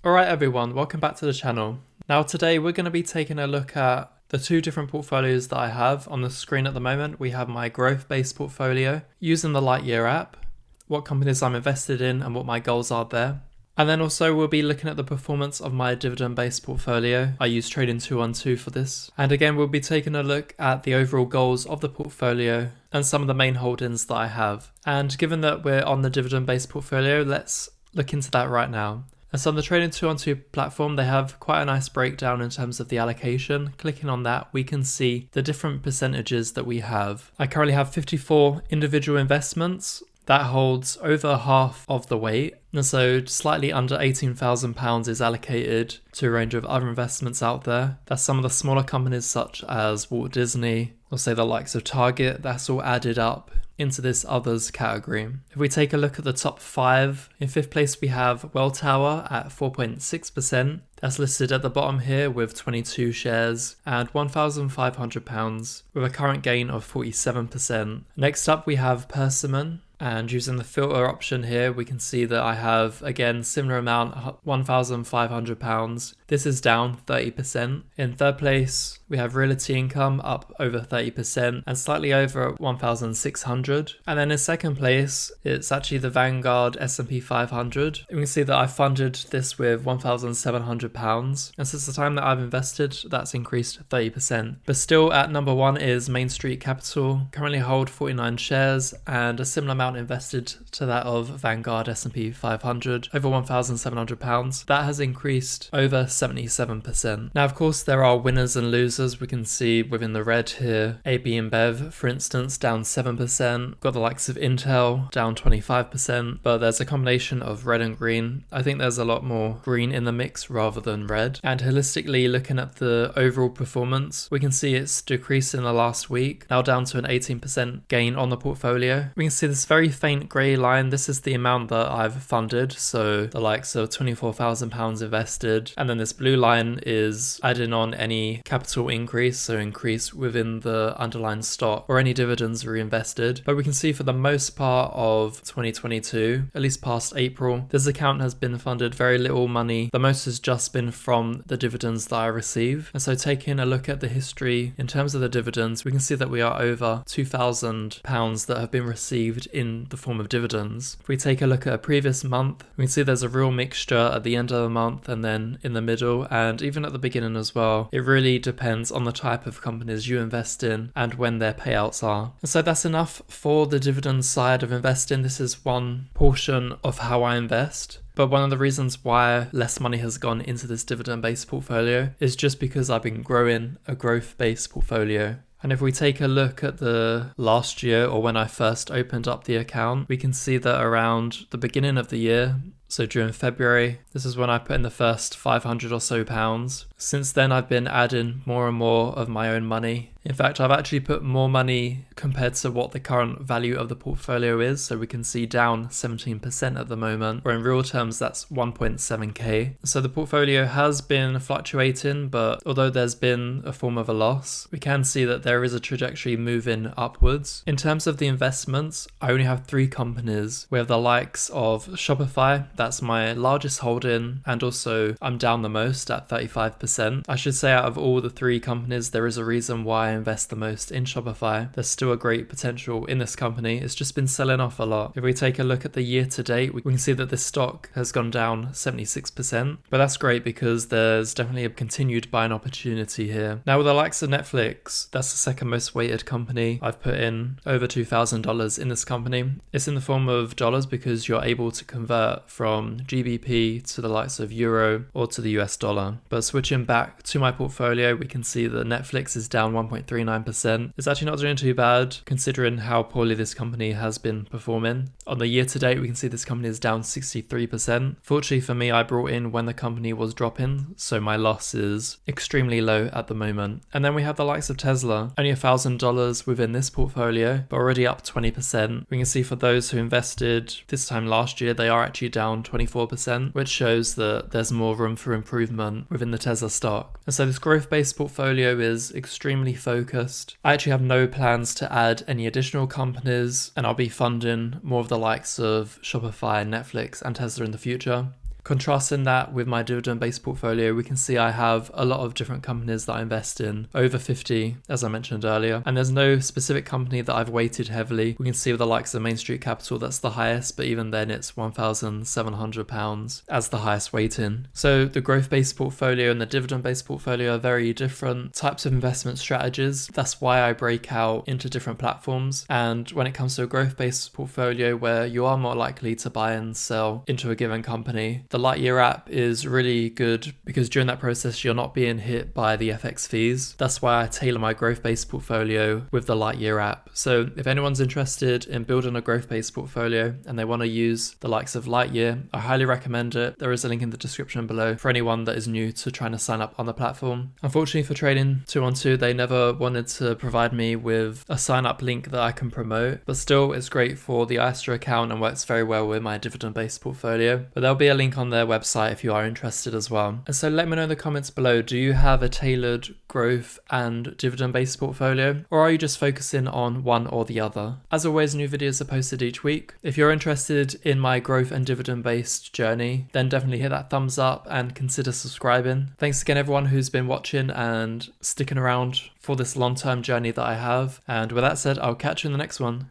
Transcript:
Alright everyone, welcome back to the channel. Now today we're going to be taking a look at the two different portfolios that I have on the screen at the moment. We have my growth-based portfolio using the Lightyear app, what companies I'm invested in and what my goals are there. And then also we'll be looking at the performance of my dividend-based portfolio. I use Trading 212 for this. And again, we'll be taking a look at the overall goals of the portfolio and some of the main holdings that I have. And given that we're on the dividend-based portfolio, let's look into that right now. And so on the Trading 212 platform, they have quite a nice breakdown in terms of the allocation. Clicking on that, we can see the different percentages that we have. I currently have 54 individual investments. That holds over half of the weight. And so slightly under £18,000 is allocated to a range of other investments out there. That's some of the smaller companies such as Walt Disney, or say the likes of Target. That's all added up into this others category. If we take a look at the top 5, in 5th place we have Welltower at 4.6%. That's listed at the bottom here with 22 shares and £1,500 with a current gain of 47%. Next up we have Persimmon. And using the filter option here, we can see that I have, again, similar amount, £1,500. This is down 30%. In 3rd place, we have Realty Income up over 30% and slightly over 1,600. And then in 2nd place, it's actually the Vanguard S&P 500. We can see that I funded this with £1,700. And since the time that I've invested, that's increased 30%. But still at number 1 is Main Street Capital. Currently hold 49 shares and a similar amount invested to that of Vanguard S&P 500, over £1,700. That has increased over 77%. Now, of course, there are winners and losers. We can see within the red here, AB InBev, for instance, down 7%. Got the likes of Intel, down 25%, but there's a combination of red and green. I think there's a lot more green in the mix rather than red. And holistically, looking at the overall performance, we can see it's decreased in the last week, now down to an 18% gain on the portfolio. We can see this very faint grey line. This is the amount that I've funded, so the likes of £24,000 invested, and then this blue line is adding on any capital increase, so increase within the underlying stock or any dividends reinvested. But we can see for the most part of 2022, at least past April, this account has been funded very little money. The most has just been from the dividends that I receive. And so taking a look at the history in terms of the dividends, we can see that we are over £2,000 that have been received in the form of dividends. If we take a look at a previous month, we can see there's a real mixture at the end of the month and then in the middle and even at the beginning as well. It really depends on the type of companies you invest in and when their payouts are. And so that's enough for the dividend side of investing. This is one portion of how I invest. But one of the reasons why less money has gone into this dividend-based portfolio is just because I've been growing a growth-based portfolio. And if we take a look at the last year or when I first opened up the account, we can see that around the beginning of the year, so during February, this is when I put in the first 500 or so pounds. Since then, I've been adding more and more of my own money. In fact, I've actually put more money compared to what the current value of the portfolio is. So we can see down 17% at the moment, or in real terms, that's 1.7k. So the portfolio has been fluctuating, but although there's been a form of a loss, we can see that there is a trajectory moving upwards. In terms of the investments, I only have 3 companies. We have the likes of Shopify. That's my largest holding, and also I'm down the most at 35%. I should say out of all the 3 companies, there is a reason why I invest the most in Shopify. There's still a great potential in this company. It's just been selling off a lot. If we take a look at the year to date, we can see that this stock has gone down 76%, but that's great because there's definitely a continued buying opportunity here. Now with the likes of Netflix, that's the second most weighted company. I've put in over $2,000 in this company. It's in the form of dollars because you're able to convert from GBP to the likes of Euro or to the US dollar. But switching back to my portfolio, we can see that Netflix is down 1.39%. It's actually not doing too bad considering how poorly this company has been performing. On the year to date, we can see this company is down 63%. Fortunately for me, I brought in when the company was dropping, so my loss is extremely low at the moment. And then we have the likes of Tesla, only $1,000 within this portfolio, but already up 20%. We can see for those who invested this time last year, they are actually down 24%, which shows that there's more room for improvement within the Tesla stock. And so this growth-based portfolio is extremely focused. I actually have no plans to add any additional companies, and I'll be funding more of the likes of Shopify, Netflix, and Tesla in the future. Contrasting that with my dividend-based portfolio, we can see I have a lot of different companies that I invest in, over 50 as I mentioned earlier, and there's no specific company that I've weighted heavily. We can see with the likes of Main Street Capital, that's the highest, but even then it's £1,700 as the highest weighting. So the growth-based portfolio and the dividend-based portfolio are very different types of investment strategies. That's why I break out into different platforms. And when it comes to a growth-based portfolio where you are more likely to buy and sell into a given company, the Lightyear app is really good because during that process you're not being hit by the FX fees. That's why I tailor my growth-based portfolio with the Lightyear app. So if anyone's interested in building a growth-based portfolio and they want to use the likes of Lightyear, I highly recommend it. There is a link in the description below for anyone that is new to trying to sign up on the platform. Unfortunately for Trading 212, they never wanted to provide me with a sign up link that I can promote, but still it's great for the ISA account and works very well with my dividend-based portfolio. But there'll be a link on their website if you are interested as well. And so let me know in the comments below, do you have a tailored growth and dividend-based portfolio, or are you just focusing on one or the other? As always, new videos are posted each week. If you're interested in my growth and dividend-based journey, then definitely hit that thumbs up and consider subscribing. Thanks again everyone who's been watching and sticking around for this long-term journey that I have. And with that said, I'll catch you in the next one.